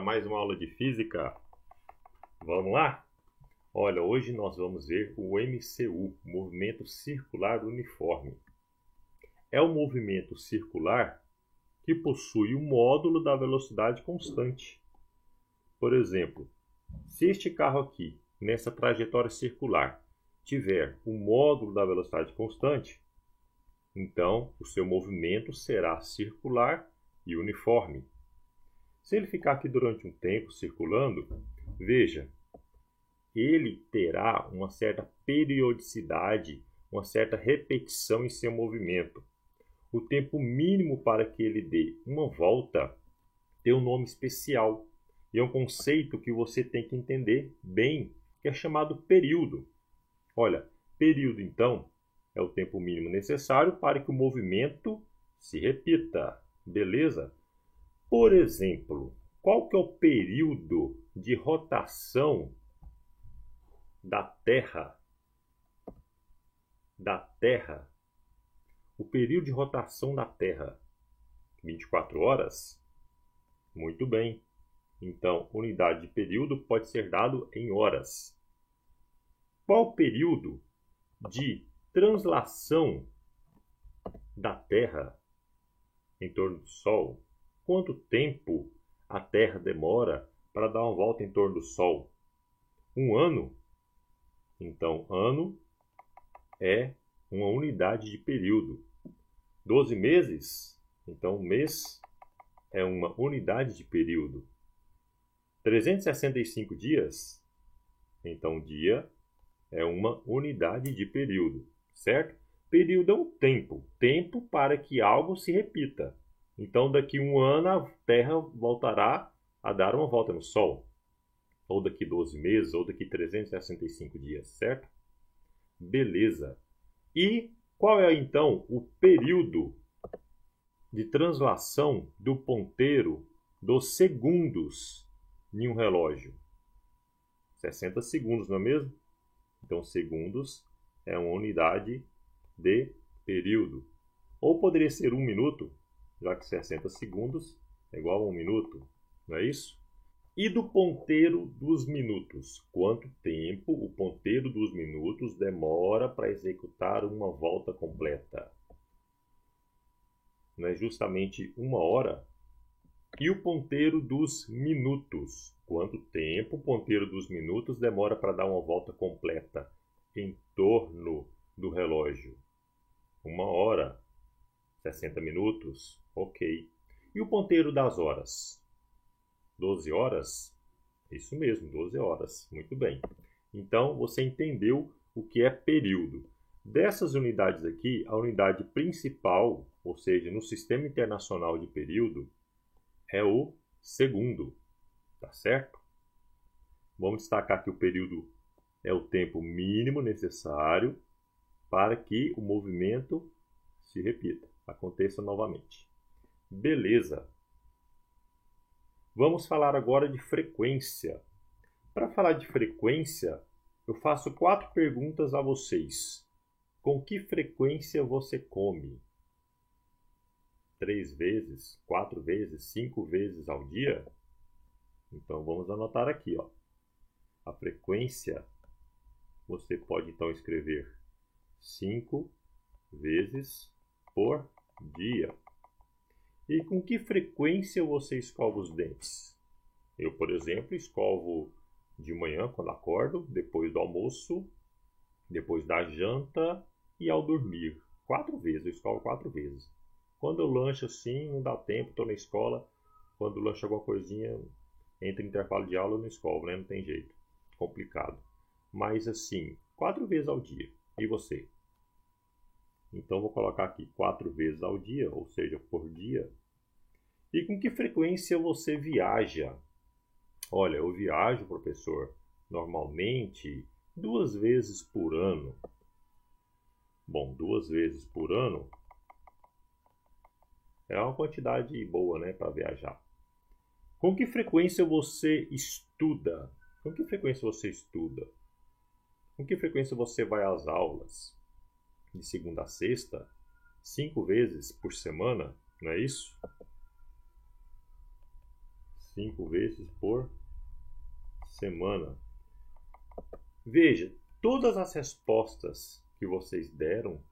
mais uma aula de física. Vamos lá? Olha, hoje nós vamos ver o MCU, movimento circular uniforme. É um movimento circular que possui o módulo da velocidade constante. Por exemplo, se este carro aqui, nessa trajetória circular, tiver o módulo da velocidade constante, então o seu movimento será circular e uniforme. Se ele ficar aqui durante um tempo circulando, veja, ele terá uma certa periodicidade, uma certa repetição em seu movimento. O tempo mínimo para que ele dê uma volta tem um nome especial. E é um conceito que você tem que entender bem, que é chamado período. Olha, período então é o tempo mínimo necessário para que o movimento se repita. Beleza? Por exemplo, qual que é o período de rotação da Terra? O período de rotação da Terra, 24 horas? Muito bem. Então, unidade de período pode ser dado em horas. Qual o período de translação da Terra em torno do Sol? Quanto tempo a Terra demora para dar uma volta em torno do Sol? Um ano? Então, ano é uma unidade de período. 12 meses? Então, mês é uma unidade de período. 365 dias? Então, dia é uma unidade de período, certo? Período é um tempo, tempo para que algo se repita. Então, daqui um ano a Terra voltará a dar uma volta no Sol. Ou daqui 12 meses, ou daqui 365 dias, certo? Beleza. E qual é, então, o período de translação do ponteiro dos segundos em um relógio? 60 segundos, não é mesmo? Então, segundos é uma unidade de período. Ou poderia ser 1 minuto, já que 60 segundos é igual a 1 minuto, não é isso? E do ponteiro dos minutos? Quanto tempo o ponteiro dos minutos demora para executar uma volta completa? Não é justamente 1 hora? E o ponteiro dos minutos? Quanto tempo o ponteiro dos minutos demora para dar uma volta completa em torno do relógio? 1 hora. 60 minutos? Ok. E o ponteiro das horas? 12 horas? Isso mesmo, 12 horas. Muito bem. Então, você entendeu o que é período. Dessas unidades aqui, a unidade principal, ou seja, no Sistema Internacional de Período, é o segundo. Tá certo? Vamos destacar que o período é o tempo mínimo necessário para que o movimento se repita, aconteça novamente. Beleza. Vamos falar agora de frequência. Para falar de frequência, eu faço 4 perguntas a vocês. Com que frequência você come? 3 vezes, 4 vezes, 5 vezes ao dia? Então, vamos anotar aqui, ó. A frequência, você pode então escrever 5 vezes por dia. E com que frequência você escova os dentes? Eu, por exemplo, escovo de manhã quando acordo, depois do almoço, depois da janta e ao dormir. 4 vezes, eu escovo 4 vezes. Quando eu lancho assim, não dá tempo, estou na escola. Quando eu lancho alguma coisinha, entre intervalo de aula eu não escovo, né? Não tem jeito. Complicado. Mas assim, 4 vezes ao dia. E você? Então, vou colocar aqui 4 vezes ao dia, ou seja, por dia. E com que frequência você viaja? Olha, eu viajo, professor, normalmente 2 vezes por ano. Bom, 2 vezes por ano é uma quantidade boa, né, para viajar. Com que frequência você estuda? Com que frequência você estuda? Com que frequência você vai às aulas? De segunda a sexta, 5 vezes por semana, não é isso? 5 vezes por semana. Veja, todas as respostas que vocês deram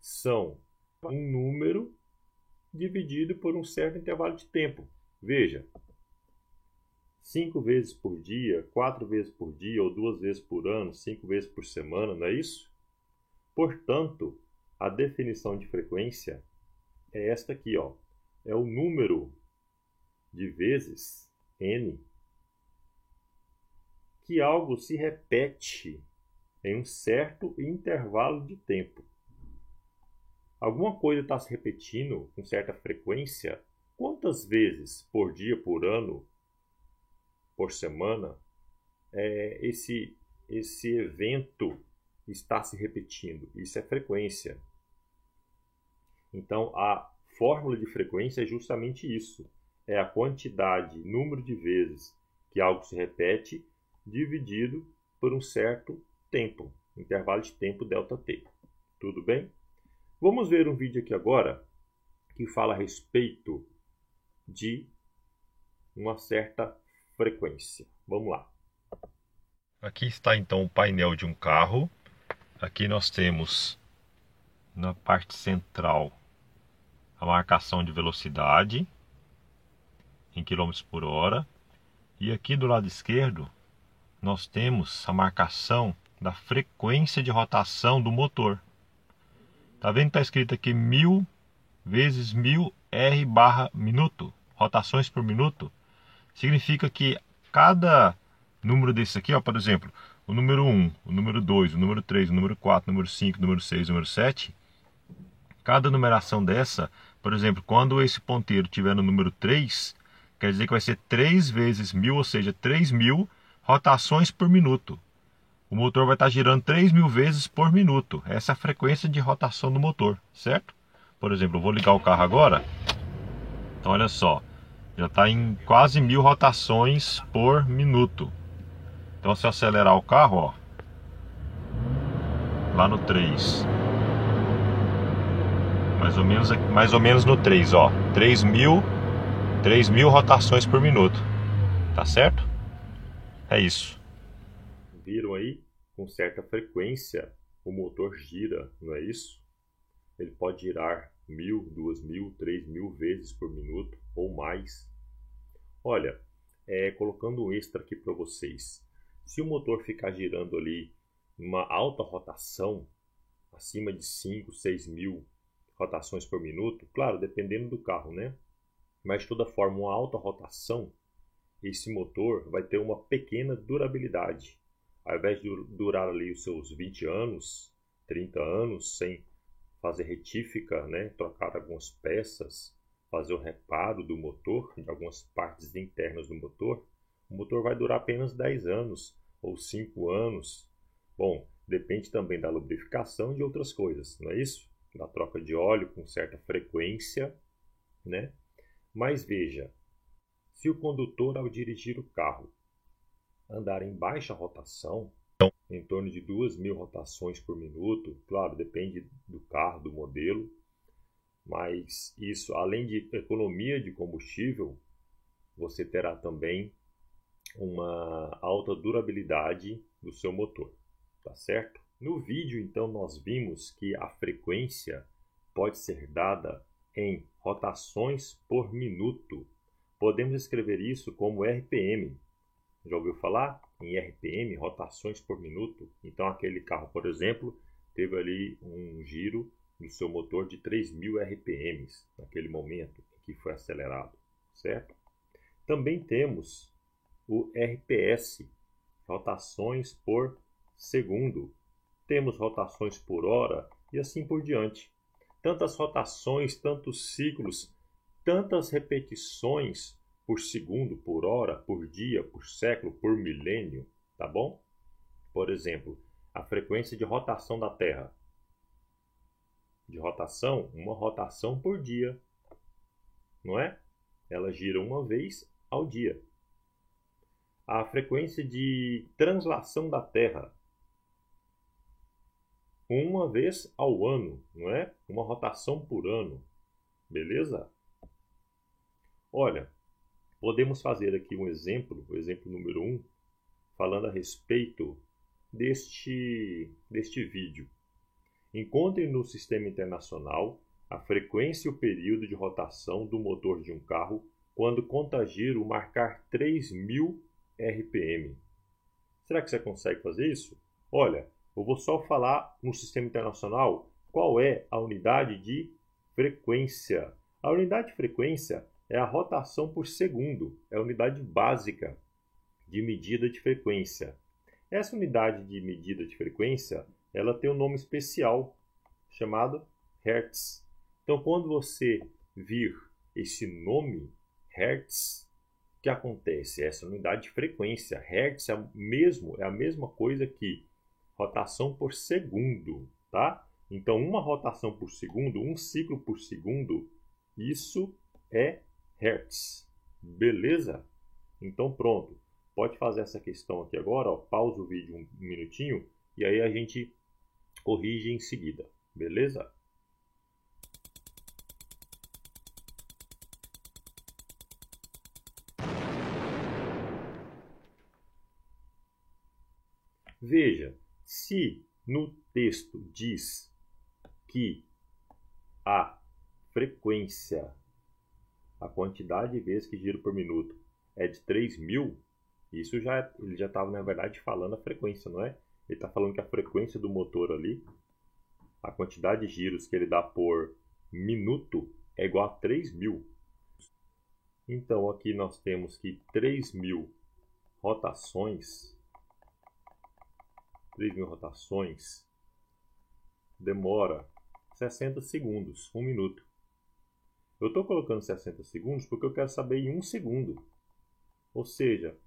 são um número dividido por um certo intervalo de tempo. Veja, 5 vezes por dia, 4 vezes por dia, ou 2 vezes por ano, 5 vezes por semana, não é isso? Portanto, a definição de frequência é esta aqui, ó. É o número de vezes n que algo se repete em um certo intervalo de tempo. Alguma coisa está se repetindo com certa frequência. Quantas vezes por dia, por ano, por semana, esse evento está se repetindo? Isso é frequência. Então, a fórmula de frequência é justamente isso. É a quantidade, número de vezes que algo se repete, dividido por um certo tempo, intervalo de tempo ΔT. Tudo bem? Vamos ver um vídeo aqui agora que fala a respeito de uma certa frequência. Vamos lá. Aqui está então o painel de um carro. Aqui nós temos na parte central a marcação de velocidade em quilômetros por hora. E aqui do lado esquerdo nós temos a marcação da frequência de rotação do motor. Tá vendo que está escrito aqui 1000 vezes 1000 R/minuto, rotações por minuto? Significa que cada número desse aqui, ó, por exemplo, o número 1, o número 2, o número 3, o número 4, o número 5, o número 6, o número 7, cada numeração dessa, por exemplo, quando esse ponteiro estiver no número 3, quer dizer que vai ser 3 vezes 1000, ou seja, 3000 rotações por minuto. O motor vai estar girando 3000 vezes por minuto. Essa é a frequência de rotação do motor, certo? Por exemplo, eu vou ligar o carro agora. Então, olha só. Já está em quase 1000 rotações por minuto. Então, se eu acelerar o carro, ó, lá no 3. Mais ou menos no 3, ó. 3000 rotações por minuto. Tá certo? É isso. Viram aí? Com certa frequência o motor gira, não é isso? Ele pode girar 1000, 2000, 3000 vezes por minuto ou mais. Olha, colocando um extra aqui para vocês. Se o motor ficar girando ali uma alta rotação, acima de 5, 6 mil rotações por minuto, claro, dependendo do carro, né? Mas de toda forma, uma alta rotação, esse motor vai ter uma pequena durabilidade. Ao invés de durar ali os seus 20 anos, 30 anos, sem fazer retífica, né, trocar algumas peças, fazer o reparo do motor, de algumas partes internas do motor, o motor vai durar apenas 10 anos ou 5 anos. Bom, depende também da lubrificação e de outras coisas, não é isso? Da troca de óleo com certa frequência, né? Mas veja, se o condutor ao dirigir o carro andar em baixa rotação, em torno de 2000 rotações por minuto, claro, depende do carro, do modelo, mas isso, além de economia de combustível, você terá também uma alta durabilidade do seu motor, tá certo? No vídeo, então, nós vimos que a frequência pode ser dada em rotações por minuto. Podemos escrever isso como RPM. Já ouviu falar em RPM, rotações por minuto? Então, aquele carro, por exemplo, teve ali um giro no seu motor de 3000 RPMs, naquele momento que foi acelerado, certo? Também temos o RPS, rotações por segundo. Temos rotações por hora e assim por diante. Tantas rotações, tantos ciclos, tantas repetições por segundo, por hora, por dia, por século, por milênio, tá bom? Por exemplo, a frequência de rotação da Terra. De rotação, uma rotação por dia, não é? Ela gira uma vez ao dia. A frequência de translação da Terra, uma vez ao ano, não é? Uma rotação por ano, beleza? Olha, Podemos fazer aqui um exemplo, o exemplo número 1, falando a respeito deste vídeo. Encontre no Sistema Internacional a frequência e o período de rotação do motor de um carro quando contagiro marcar 3.000 RPM. Será que você consegue fazer isso? Olha, eu vou só falar no Sistema Internacional qual é a unidade de frequência. A unidade de frequência é a rotação por segundo, é a unidade básica de medida de frequência. Essa unidade de medida de frequência, ela tem um nome especial, chamado Hertz. Então, quando você vir esse nome, Hertz, o que acontece? Essa unidade de frequência, Hertz, é a mesma coisa que rotação por segundo, tá? Então, uma rotação por segundo, um ciclo por segundo, isso é Hertz. Beleza? Então, pronto. Pode fazer essa questão aqui agora, ó, pausa o vídeo um minutinho e aí a gente corrige em seguida. Beleza? Veja, se no texto diz que a frequência, a quantidade de vezes que giro por minuto é de 3.000, isso ele já estava, na verdade, falando a frequência, não é? Ele está falando que a frequência do motor ali, a quantidade de giros que ele dá por minuto é igual a 3.000. Então, aqui nós temos que 3.000 rotações demora 60 segundos, 1 minuto. Eu estou colocando 60 segundos porque eu quero saber em 1 segundo. Ou seja,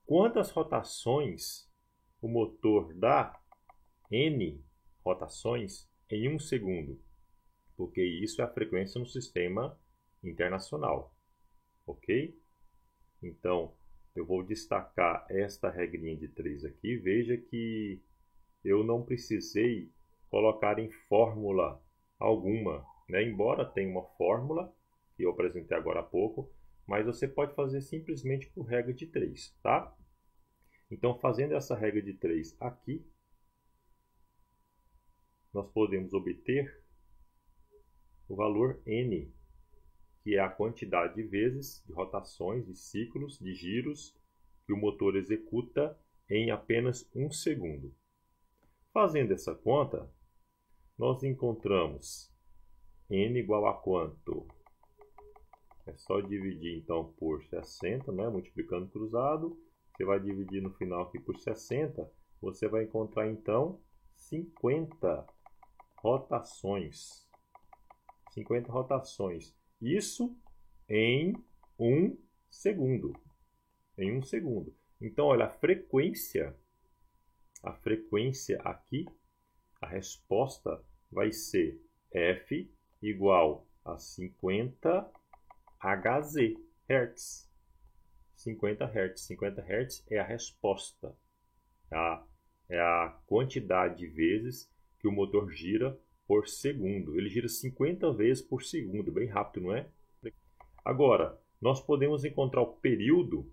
quantas rotações o motor dá, N rotações, em 1 segundo. Porque isso é a frequência no Sistema Internacional. Ok? Então, eu vou destacar esta regrinha de 3 aqui. Veja que eu não precisei colocar em fórmula alguma, né? Embora tenha uma fórmula, que eu apresentei agora há pouco, mas você pode fazer simplesmente por regra de 3, tá? Então, fazendo essa regra de 3 aqui, nós podemos obter o valor N, que é a quantidade de vezes, de rotações, de ciclos, de giros que o motor executa em apenas 1 segundo. Fazendo essa conta, nós encontramos N igual a quanto? É só dividir então por 60, né? Multiplicando cruzado. Você vai dividir no final aqui por 60. Você vai encontrar então 50 rotações. 50 rotações. Isso em 1 segundo. Em 1 segundo. Então, olha, a frequência aqui, a resposta vai ser F igual a 50 Hz, Hertz. 50 Hz. 50 Hz é a resposta. Tá? É a quantidade de vezes que o motor gira por segundo. Ele gira 50 vezes por segundo. Bem rápido, não é? Agora, nós podemos encontrar o período,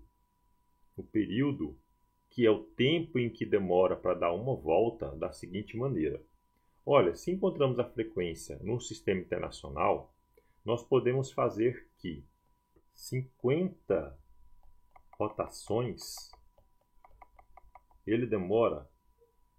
que é o tempo em que demora para dar uma volta, da seguinte maneira. Olha, se encontramos a frequência no Sistema Internacional, nós podemos fazer que 50 rotações, ele demora,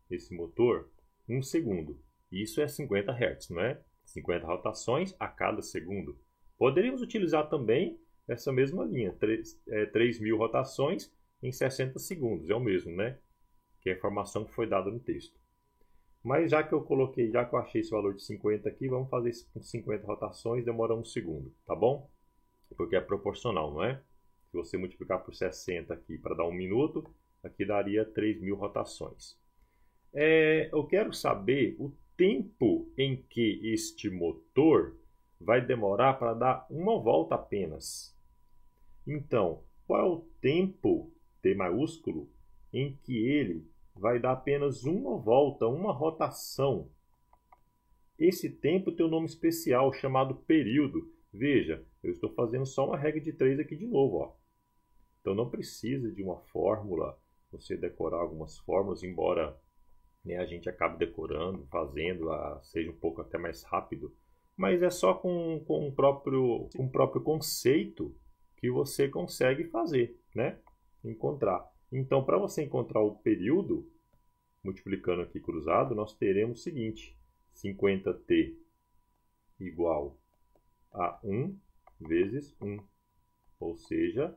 esse motor, 1 segundo. Isso é 50 Hz, não é? 50 rotações a cada segundo. Poderíamos utilizar também essa mesma linha, 3.000 rotações em 60 segundos, é o mesmo, né? Que é a informação que foi dada no texto. Mas já que eu achei esse valor de 50 aqui, vamos fazer isso com 50 rotações, demora 1 segundo, tá bom? Porque é proporcional, não é? Se você multiplicar por 60 aqui para dar 1 minuto, aqui daria 3.000 rotações. Eu quero saber o tempo em que este motor vai demorar para dar uma volta apenas. Então, qual é o tempo, T maiúsculo, em que ele vai dar apenas uma volta, uma rotação? Esse tempo tem um nome especial chamado período. Veja, eu estou fazendo só uma regra de 3 aqui de novo. Ó. Então não precisa de uma fórmula, você decorar algumas fórmulas, embora, né, a gente acabe decorando, fazendo, seja um pouco até mais rápido. Mas é só com o próprio conceito que você consegue fazer, né? Encontrar. Então, para você encontrar o período, multiplicando aqui cruzado, nós teremos o seguinte: 50t igual a 1 vezes 1. Ou seja,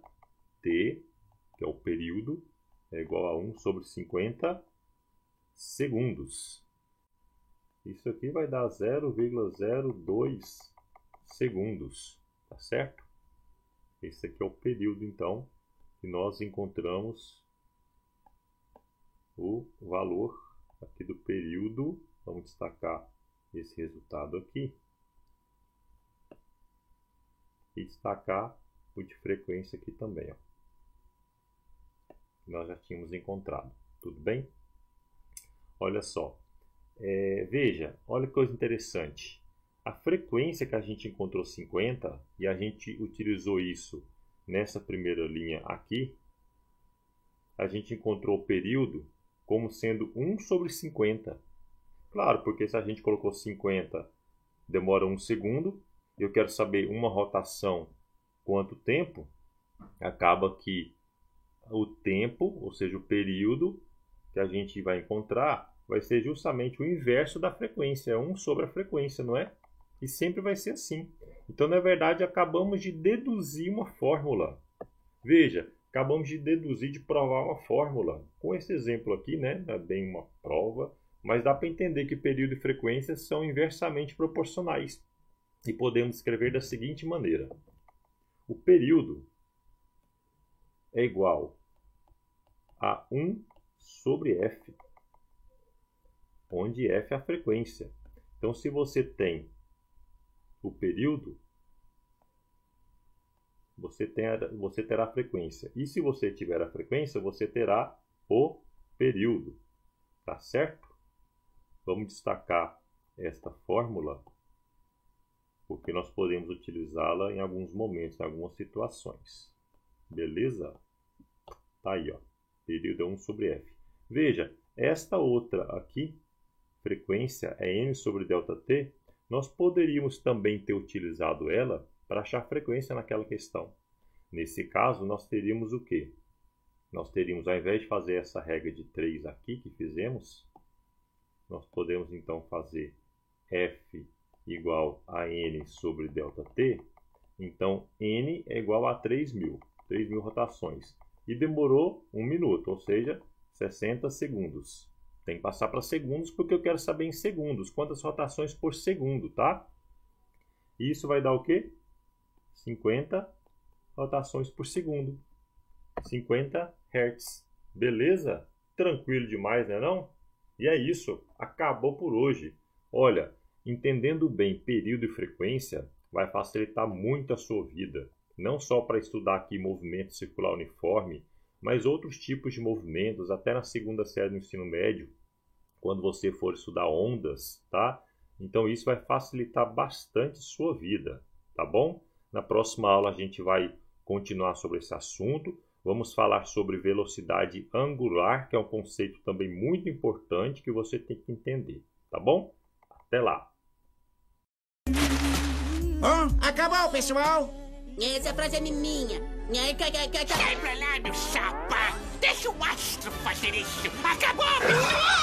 t, que é o período, é igual a 1 sobre 50 segundos. Isso aqui vai dar 0,02 segundos, tá certo? Esse aqui é o período, então, que nós encontramos o valor aqui do período. Vamos destacar esse resultado aqui. E destacar o de frequência aqui também, ó. Nós já tínhamos encontrado. Tudo bem? Olha só. Veja, olha que coisa interessante. A frequência que a gente encontrou 50 e a gente utilizou isso nessa primeira linha aqui, a gente encontrou o período como sendo 1 sobre 50. Claro, porque se a gente colocou 50, demora 1 segundo, e eu quero saber uma rotação quanto tempo, acaba que o tempo, ou seja, o período que a gente vai encontrar, vai ser justamente o inverso da frequência, é 1 sobre a frequência, não é? E sempre vai ser assim. Então, na verdade, acabamos de deduzir uma fórmula. Veja, acabamos de deduzir, de provar uma fórmula. Com esse exemplo aqui, né? Não é bem uma prova, mas dá para entender que período e frequência são inversamente proporcionais. E podemos escrever da seguinte maneira: o período é igual a 1 sobre f, onde f é a frequência. Então, se você tem o período, você terá a frequência. E se você tiver a frequência, você terá o período. Tá certo? Vamos destacar esta fórmula, porque nós podemos utilizá-la em alguns momentos, em algumas situações. Beleza? Tá aí, ó. Período é 1 sobre f. Veja, esta outra aqui, frequência é n sobre ΔT, nós poderíamos também ter utilizado ela para achar frequência naquela questão. Nesse caso, nós teríamos o quê? Nós teríamos, ao invés de fazer essa regra de 3 aqui que fizemos, nós podemos então fazer f igual a n sobre ΔT. Então, n é igual a 3.000 rotações. E demorou 1 minuto, ou seja, 60 segundos. Tem que passar para segundos, porque eu quero saber em segundos quantas rotações por segundo, tá? E isso vai dar o quê? 50 rotações por segundo. 50 Hz. Beleza? Tranquilo demais, né não? E é isso. Acabou por hoje. Olha, entendendo bem período e frequência vai facilitar muito a sua vida. Não só para estudar aqui movimento circular uniforme, mas outros tipos de movimentos, até na segunda série do ensino médio, quando você for estudar ondas, tá? Então isso vai facilitar bastante sua vida, tá bom? Na próxima aula a gente vai continuar sobre esse assunto. Vamos falar sobre velocidade angular, que é um conceito também muito importante que você tem que entender, tá bom? Até lá! Acabou, pessoal! Essa frase é minha. Sai pra lá, meu chapa! Deixa o astro fazer isso! Acabou, pessoal!